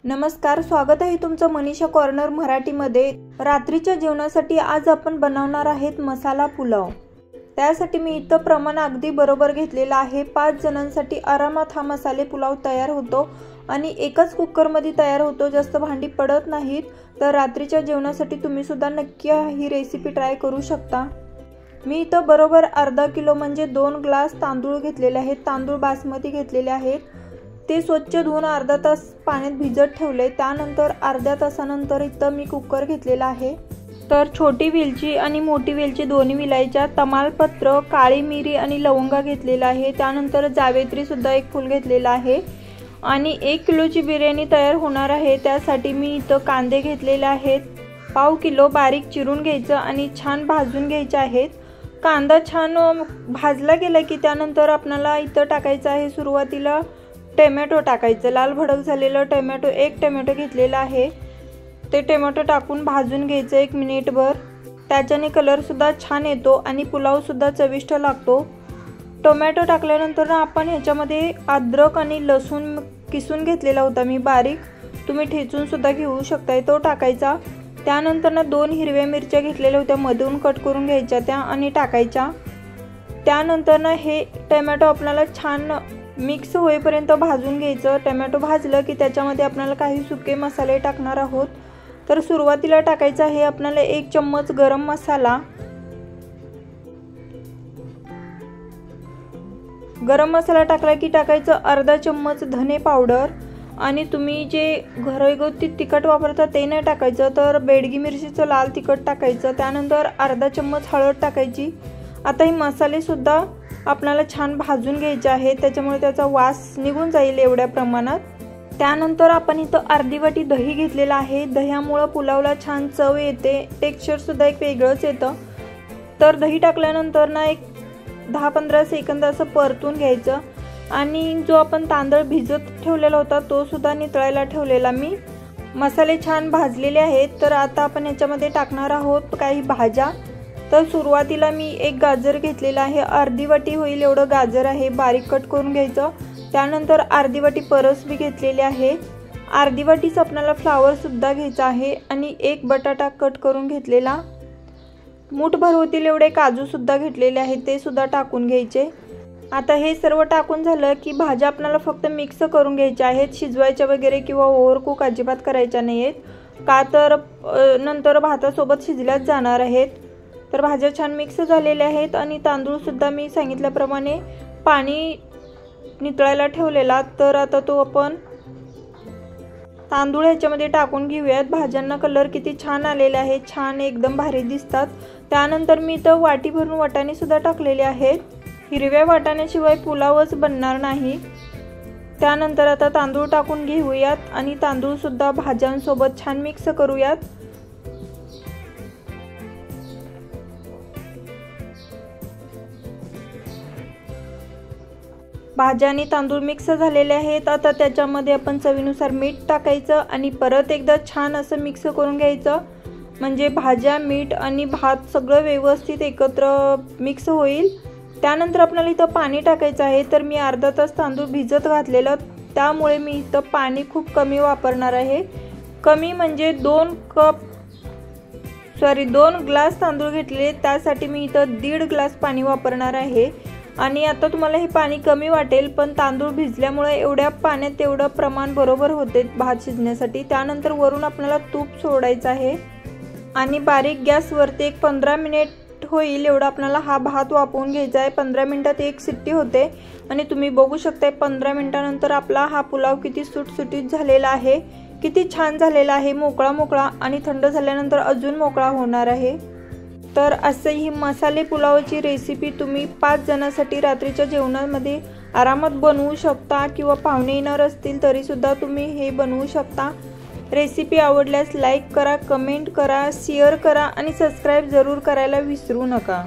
नमस्कार, स्वागत आहे तुमचं मनीषा कॉर्नर मराठीमध्ये। रात्रीच्या जेवणासाठी आज आपण बनवणार आहेत मसाला पुलाव। त्यासाठी मी इथं प्रमाण अगदी बरोबर घेतलेलं आहे। 5 जणांसाठी आरामात हा मसाले पुलाव तयार होतो आणि एकाच कुकरमध्ये तयार होतो, जास्त भांडी पडत नाहीत। तर रात्रीच्या जेवणासाठी तुम्ही सुद्धा नक्की ही रेसिपी ट्राय करू शकता। मी इथं बरोबर अर्धा किलो म्हणजे 2 ग्लास तांदूळ घेतलेले आहेत। तांदूळ बासमती घेतलेले आहेत। ते स्वच्छ धुवून अर्धा तास पाण्यात भिजत ठेवले। त्यानंतर अर्ध्या तासानंतर इथं मी कुकर घेतलेला आहे। तर छोटी वेलची आणि मोठी वेलची दोन्ही विलायच्या, तमालपत्र, काळी मिरी आणि लवंगा घेतलेला आहे। त्यानंतर जावेत्री सुद्धा एक फूल घेतलेला आहे आणि 1 किलोची बिर्याणी तयार होणार आहे। त्यासाठी मी इथं कांदे घेतलेले आहेत। पाव किलो बारीक चिरून घ्यायचं आणि छान भाजून घ्यायचे आहेत। कांदा छान भाजला गेला की त्यानंतर आपल्याला इथं टाकायचं आहे सुरुवातीला टोमॅटो टाकायचं। लाल भडक झालेलं टोमॅटो, 1 टोमॅटो घेतलेला आहे। ते टोमॅटो टाकून भाजून घ्यायचं 1 मिनिटभर। त्याच्याने कलर सुद्धा छान येतो आणि पुलाव सुद्धा चविष्ट लागतो। टोमॅटो टाकल्यानंतर आपण ह्याच्यामध्ये अद्रक आणि लसूण किसून घेतलेला होता मी बारीक, तुम्ही ठेचून सुद्धा घेऊ शकता, तो टाकायचा। त्यानंतर 2 हिरव्या मिरच्या घेतलेल्या होत्या, मधून कट करून घ्यायच्या त्या आणि टाकायच्या। त्यानंतर हे टोमॅटो आपल्याला छान मिक्स होईपर्यंत भाजून घ्यायचं। टोमॅटो भाजलं की त्याच्यामध्ये आपल्याला काही सुके मसाले टाकणार आहोत। तर सुरुवातीला टाकायचा आहे आपल्याला 1 चम्मच गरम मसाला। गरम मसाला टाकला की टाकायचं अर्धा चम्मच धने पावडर आणि तुम्ही जे घरगुती तिखट वापरता ते नाही टाकायचं, तर बेडगी मिरचीचं लाल तिखट टाकायचं। त्यानंतर अर्धा चम्मच हळद टाकायची। आता हे मसाले सुद्धा आपल्याला छान भाजून घ्यायचे आहे, त्याच्यामुळे त्याचा वास निघून जाईल एवढ्या प्रमाणात। त्यानंतर आपण इथं अर्धी वाटी दही घेतलेला आहे। दह्यामुळे पुलावला छान चव येते, टेक्स्चर सुद्धा एक वेगळंच येतं। तर दही टाकल्यानंतर एक 10-15 सेकंद असं परतून घ्यायचं आणि जो आपण तांदूळ भिजत ठेवलेला होता तो सुद्धा नितळायला ठेवलेला मी। मसाले छान भाजलेले आहेत। तर आता आपण याच्यामध्ये टाकणार आहोत काही भाज्या। तर सुरुवातीला मी 1 गाजर घेतलेला आहे, अर्धी वाटी होईल एवढं गाजर आहे, बारीक कट करून घ्यायचं। त्यानंतर अर्धी वाटी परसबी घेतलेली आहे। अर्धी वाटीच आपल्याला फ्लावर सुद्धा घ्यायचा आहे आणि 1 बटाटा कट करून घेतलेला। मूठभर होतील एवढे काजू सुद्धा घेतलेले आहेत, ते सुद्धा टाकून घ्यायचे। आता हे सर्व टाकून झालं की भाज्या आपल्याला फक्त मिक्स करून घ्यायच्या आहेत, शिजवायच्या वगैरे किंवा ओव्हर कुक अजिबात करायच्या नाहीत, का तर नंतर भातासोबत शिजल्याच जाणार आहेत। तर भाज्या छान मिक्स झालेल्या आहेत आणि तांदूळ सुद्धा मी सांगितल्याप्रमाणे पाणी नितळायला ठेवलेला। तर आता तो आपण तांदूळ ह्याच्यामध्ये टाकून घेऊयात। भाज्यांना कलर किती छान आलेला आहे, छान एकदम भारी दिसतात। त्यानंतर मी इथं वाटी भरून वाटाणे सुद्धा टाकलेले आहेत। हिरव्या वाटाण्याशिवाय पुलावच बनणार नाही। त्यानंतर आता तांदूळ टाकून घेऊयात आणि तांदूळ सुद्धा भाज्यांसोबत छान मिक्स करूयात। भाज्या आणि तांदूळ मिक्स झालेले आहेत। आता त्याच्यामध्ये आपण चवीनुसार मीठ टाकायचं आणि परत एकदा छान असं मिक्स करून घ्यायचं, म्हणजे भाज्या, मीठ आणि भात सगळं व्यवस्थित एकत्र मिक्स होईल। त्यानंतर आपल्याला इथं पाणी टाकायचं आहे। तर मी अर्धा तास तांदूळ भिजत घातलेलं, त्यामुळे मी इथं पाणी खूप कमी वापरणार आहे। कमी म्हणजे 2 ग्लास तांदूळ घेतले, त्यासाठी मी इथं 1.5 ग्लास पाणी वापरणार आहे। आणि आता तुम्हाला हे पाणी कमी वाटेल, पण तांदूळ भिजल्यामुळे एवढ्या पाण्यात तेवढं प्रमाण बरोबर होते भात शिजण्यासाठी। त्यानंतर वरून आपल्याला तूप सोडायचं आहे आणि बारीक गॅसवरती 15 मिनिट होईल एवढा आपल्याला हा भात वाफवून घ्यायचा आहे। 15 मिनिटात 1 शिट्टी होते आणि तुम्ही बघू शकता 15 मिनिटानंतर आपला हा पुलाव किती सुटसुटीत झालेला आहे, किती छान झालेला आहे, मोकळा मोकळा, आणि थंड झाल्यानंतर अजून मोकळा होणार आहे। तर असं ही मसाले पुलावाची रेसिपी तुम्ही 5 जणांसाठी रात्रीच्या जेवणामध्ये आरामात बनवू शकता, किंवा पाहुणे येणार असतील तरी सुद्धा तुम्ही हे बनवू शकता। रेसिपी आवडल्यास लाईक करा, कमेंट करा, शेअर करा आणि सबस्क्राईब जरूर करायला विसरू नका।